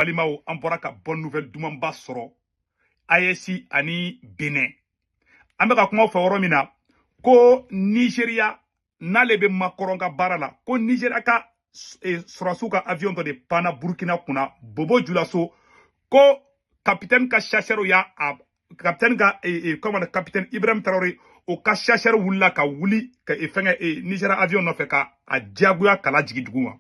Balimao an bɔra ka bonne nouvelle dumanba sɔrɔ AES ani Benin. An bɛ ka kuma fɔ yɔrɔ min na ko Nigeria n'ale bɛ Macron ka baara la ko Nigeria ka sɔrɔsiw ka avion dɔ de panna Burkina kunna Bobo Dioulasso ko capitaine ka chasseur y'a capitaine ka capitaine Ibrahim Traoré o ka chasseur wulila ka wuli ka fɛngɛ Nigeria avion nɔfɛ ka a diyagoya kala jigi dugu ma.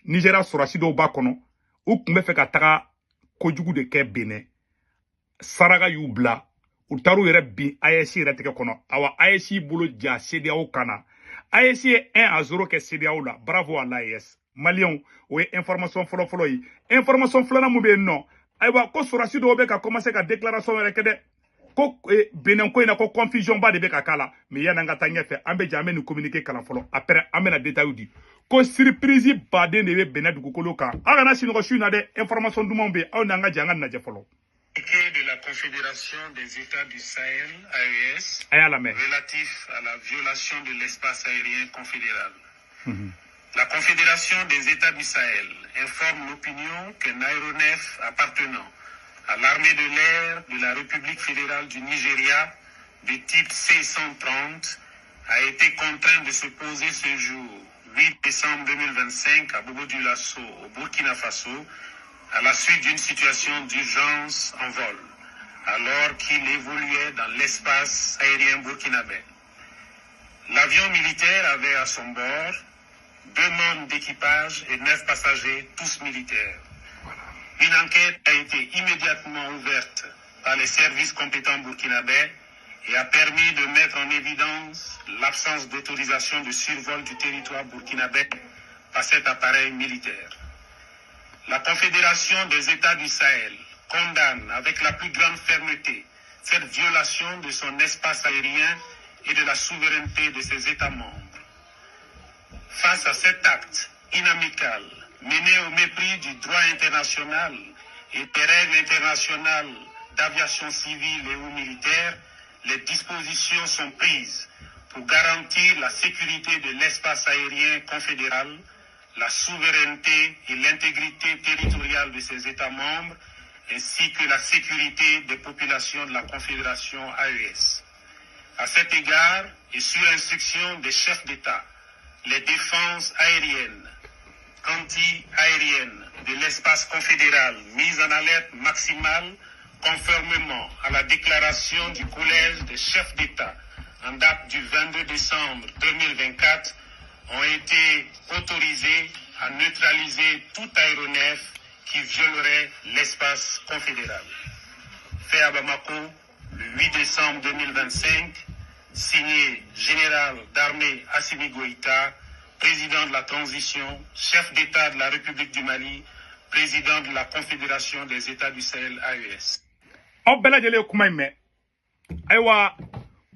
Nigeria sɔrɔsi dɔw b'a kɔnɔ u tun bɛ fɛ ka taga kojugu de kɛ Benin. Saraka y'u bila u taru yɛrɛ bin AES yɛrɛ tɛgɛ kɔnɔ. Awa AES bolo ja CEDEAO kana. AES ye 1-0 kɛ CEDEAO la. Bravo à l'AES. Maliens o ye information fɔlɔ ye. Information filanan mun bɛ yen nɔ. Ayiwa ko sɔrɔsi dɔw bɛ ka commencer ka déclaration wɛrɛ kɛ dɛ. Ko Benin ko in na ko confusion ba de bɛ ka k'a la. Mais yan'an ka taa ɲɛfɛ an bɛ jɛ an bɛ nin communiqué kalan fɔlɔ. Après an bɛna détail di. Ko surprise baden de bɛ Benin dugukolo kan. A kana sinɔgɔ su in na dɛ. Information dumanw bɛ aw n'an ka jɛ an ka lajɛ fɔlɔ. De la Confédération des États du Sahel, AES, relatif à la violation de l'espace aérien confédéral. La Confédération des États du Sahel informe l'opinion qu'un aéronef appartenant à l'armée de l'air de la République fédérale du Nigeria de type C-130 a été contraint de se poser ce jour, 8 décembre 2025, à Bobo Dioulasso, au Burkina Faso, à la suite d'une situation d'urgence en vol, alors qu'il évoluait dans l'espace aérien burkinabé. L'avion militaire avait à son bord 2 membres d'équipage et 9 passagers, tous militaires. Une enquête a été immédiatement ouverte par les services compétents burkinabés et a permis de mettre en évidence l'absence d'autorisation de survol du territoire burkinabé par cet appareil militaire. La Confédération des États du Sahel condamne avec la plus grande fermeté cette violation de son espace aérien et de la souveraineté de ses États membres. Face à cet acte inamical mené au mépris du droit international et des règles internationales d'aviation civile et ou militaire, les dispositions sont prises pour garantir la sécurité de l'espace aérien confédéral, la souveraineté et l'intégrité territoriale de ses États membres, ainsi que la sécurité des populations de la Confédération AES. À cet égard, et sur instruction des chefs d'État, les défenses aériennes, anti-aériennes de l'espace confédéral mises en alerte maximale, conformément à la déclaration du Collège des chefs d'État en date du 22 décembre 2024, ont été autorisés à neutraliser tout aéronef qui violerait l'espace confédéral. Fait à Bamako, le 8 décembre 2025, signé Général d'armée Assimi Goïta, président de la transition, chef d'État de la République du Mali, président de la Confédération des États du Sahel, AES.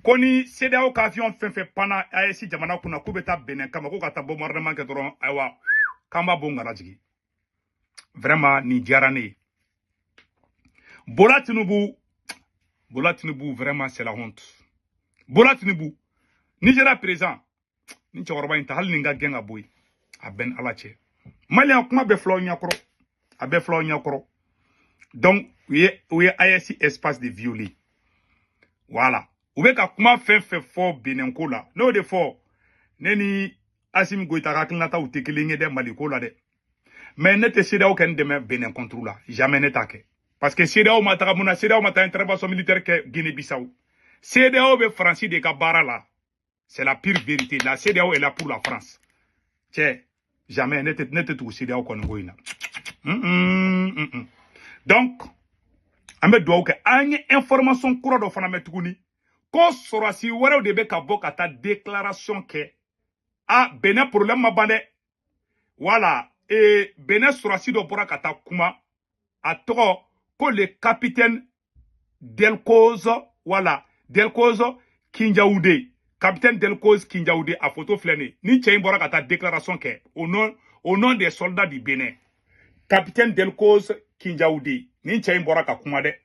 Koni CEDEAO ka avion fɛn pana AES jamana kunna k'u bɛ taa Benin kama ko ka taa bombardement kɛ dɔrɔn ayiwa k'an b'a bɔ ngala jigi. Vraiment nin diyara ne ye. Bola Tinubu vraiment c'est la honte. Bola Tinubu Nigeria président ni cɛkɔrɔba in ta hali nin ka gɛn ka bɔ yen a bɛn ni Ala cɛ. Malien kuma bɛ filɛ aw ɲɛkɔrɔ a bɛ filɛ aw ɲɛkɔrɔ. Donc u ye AES espace de violer. Voilà. U bɛ ka kuma fɛn fɔ Benin ko la n'o de fɔ ne ni Assimi Goïta ka hakilinataw tɛ kelen ye dɛ Mali ko la dɛ mais ne tɛ CEDEAO kɛ n dɛmɛ Benin contre la jamais ne t'a kɛ parce que CEDEAO ma taga mun na CEDEAO ma taa intervention militaire kɛ Guinée-Bissau CEDEAO bɛ Faransi de ka baara la c'est la pire vérité la CEDEAO est là pour la France cɛ jamais ne tɛ tugu CEDEAO kɔni ko in na donc an bɛ dugawu kɛ an ye information kura dɔ fana mɛn tuguni ko sɔrɔsi wɛrɛw de bɛ ka bɔ ka taa déclaration kɛ Benin problème ma ban dɛ voilà Benin sɔrɔsi dɔ bɔra ka taa kuma a tɔgɔ ko le capitaine Delcoz voilà Delcoz Kinjaoude capitaine Delcoz Kinjaoude a photo filɛ ni cɛ in bɔra ka taa déclaration kɛ au nom des soldats du Benin capitaine Delcoz Kinjaoude ni cɛ in bɔra ka kuma dɛ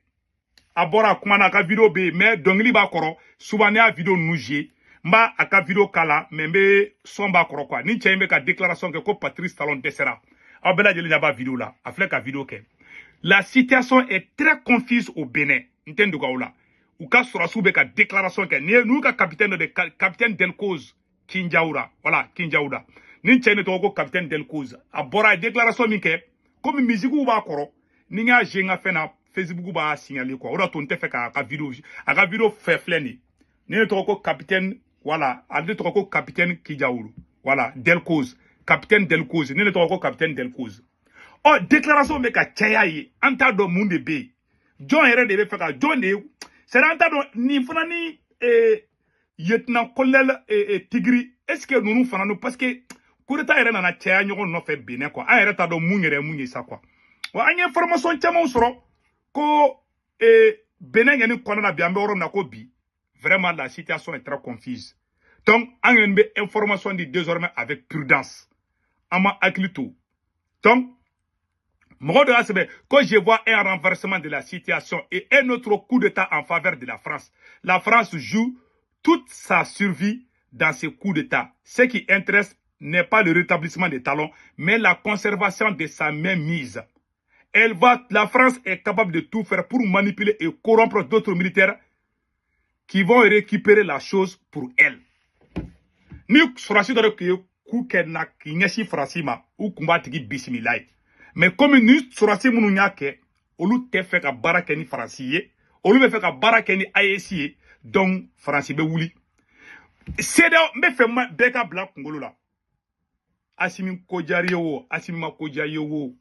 a bɔra kuma na a ka vidéo bɛ yen mais dɔnkili b'a kɔrɔ souvent ne y'a vidéo ninnu joué n b'a a ka vidéo kala mais n bɛ son b'a kɔrɔ quoi ni cɛ in bɛ ka déclaration kɛ ko Patrice Talon dɛsɛra aw bɛɛ lajɛlen ɲɛ b'a vidéo la a filɛ ka vidéo kɛ La situation est très confuse au Bénin. N'entendez pas là. Ou ka Sorasu be ka déclaration ke nous ka capitaine Delcose Kinjaoura. Voilà, Kinjaoura. Ni tchene to ko capitaine Delcose. A bora déclaration mi ke comme musique ou ba koro. Ni nga jenga fe na Facebook ba signaler quoi. Ora to nte fe ka vidéo fait fleni. Ni to ko capitaine voilà, a de to ko capitaine Kinjaoura. Voilà, Delcose, capitaine Delcose. Ni to ko capitaine Delcose. Oh, déclaration me ka chaya yi. Anta do monde be. John ere de be fe ka John de c'est anta do ni fana ni lieutenant colonel Tigri. Est-ce que nous fana nous parce que coup d'état ere na chaya nyoko no fe Bénin quoi. A ere ta do munye sa quoi. Wa anya information chama usoro ko Bénin ngeni kona na biambe oro na ko bi. Vraiment la situation est très confuse. Donc on a une information dit désormais avec prudence. Ama aklito. Donc quand je vois un renversement de la situation et un autre coup d'État en faveur de la France joue toute sa survie dans ce coup d'État. Ce qui intéresse n'est pas le rétablissement des talons, mais la conservation de sa mainmise. La France est capable de tout faire pour manipuler et corrompre d'autres militaires qui vont récupérer la chose pour elle. Ni surasi dore ku kenna kinyeshi frasima ou kumbatigi bismillah. Mais comme nous surasi munu nyake, olu te fait ka baraka ni francier, olu be fait ka baraka ni AEC, donc français be wuli. C'est là me fait beka black ngolo la. Asimi Kojari wo, Asimi Kojari wo.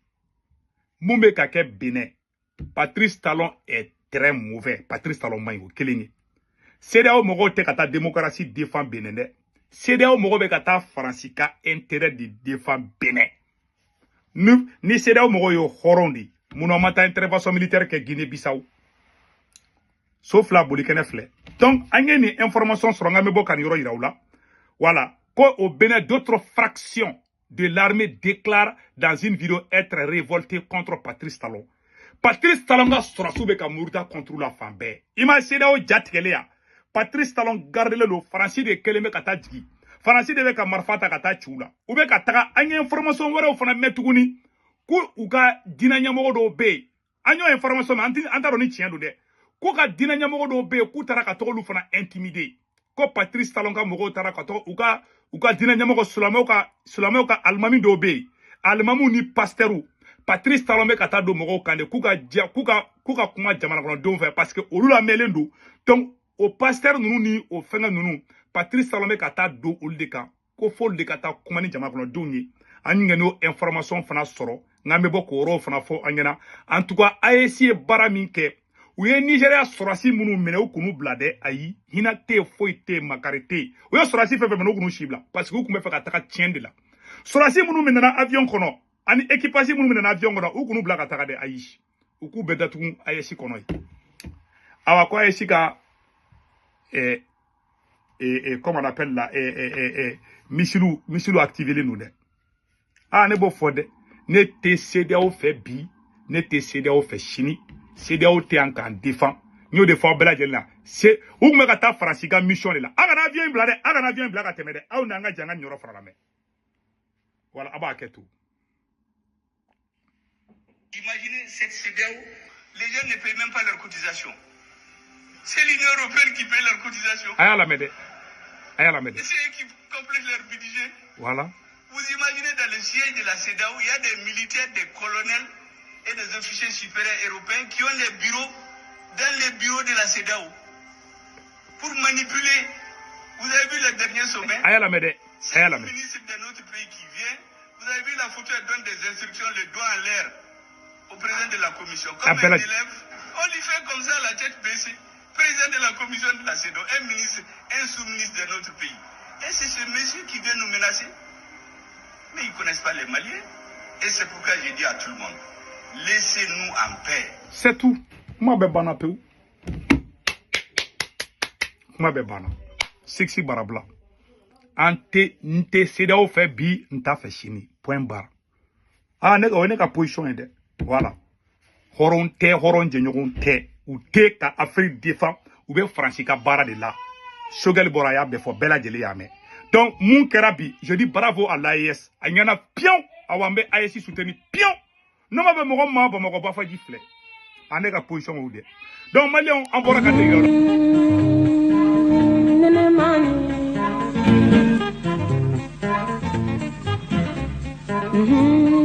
Mumbe ka ke Bénin. Patrice Talon est très mauvais. Patrice Talon maïwo kelingi. C'est là où mogo te kata démocratie défend Bénin. C'est là où mogo be kata francika intérêt de défend Bénin. Ni c'est là où mogo yo horondi. Mounomata intervention militaire que Guinée-Bissau. Sauf la Bolikene Flé. Donc, il y a une information sur Ngamebo Kaniro Iraoula. Voilà. Au Bénin, d'autres fractions de l'armée déclarent dans une vidéo être révoltées contre Patrice Talon. Patrice Talon a sourasoube ka mourta contre la femme. Ima seda o jatkelea. Patrice Talon garde le français de keleme kata djigi. Français de ka marfata kata chula. Ube ka taga anya information wara o fana metuguni. Ku uka dina nyamogo do be. Anyo information anta roni tiendo de. Ku ka dina nyamogo do be ku tara ka tolu fana intimider. Ko Patrice Talon ka mogo tara ka to uka dina nyamogo sulamo ka almami do be. Almamu ni pasteru. Patrice Talon be kata do mogo kande kuka kuma jamana kono don fe parce que olu la melendo. Donc au pasteur nunu ni au fenga nunu Patrice Talon be kata do olu de kan ko fol de kata kuma ni jamana kono don ni an ngeno information fana soro ngambe boko ro fana fo anyana en tout cas AEC bara min ke ou ye Nigeria sorasi munu mene ou kunu blade ayi hina te foite makarete ou ye sorasi fe mene ou kunu shibla parce que ou kume fe kata tiende la sorasi munu mene na avion kono ani équipage munu mene na avion kono ou kunu blaka taka de ayi ou ku bedatu AEC kono awa ko AEC ka comment on appelle là Michilou activé les nous de ah ne bo fode ne te CEDEAO fait bi ne te CEDEAO fait chini CEDEAO te en kan défend nyo de fo bela jelna c'est ou me kata franciga mission là aga na vient blade temede au nanga janga nyoro frala me voilà aba ketou. Imaginez cette CEDEAO, les gens ne payent même pas leur cotisation. C'est l'Union européenne qui paye leur cotisation. Aya la mede. C'est eux qui complètent leur budget. Voilà. Vous imaginez dans le siège de la CEDEAO, il y a des militaires, des colonels et des officiers supérieurs européens qui ont les bureaux dans les bureaux de la CEDEAO pour manipuler. Vous avez vu le dernier sommet? C'est le ministre de notre pays qui vient. Vous avez vu la photo, elle donne des instructions, le doigt en l'air au président de la commission. Comme un élève, on lui fait comme ça la tête baissée. Président de la commission de la CEDEAO, un ministre, un sous-ministre de notre pays. Et c'est ce monsieur qui vient nous menacer. Mais ils ne connaissent pas les Maliens. Et c'est pourquoi j'ai dit à tout le monde, laissez-nous en paix. C'est tout. Moi, je bana peu. Moi, je bana. Sexy barabla. Nte CEDEAO fait bi, nta fait chini. Point barre. Ah, on est à position. Voilà. Horon jenyoron te. Ou te ka Afrique défend. Ou bien Francica bara de là. Shogel Boraya befo bela jeli yame. Donc, mon kerabi, je dis bravo à l'AES. Agnana pion, awambe AES soutenu pion. Non ma be mo ma ba mo ko ba fa gifle ane ka position ou de donc malien en bora ka de Mm-hmm.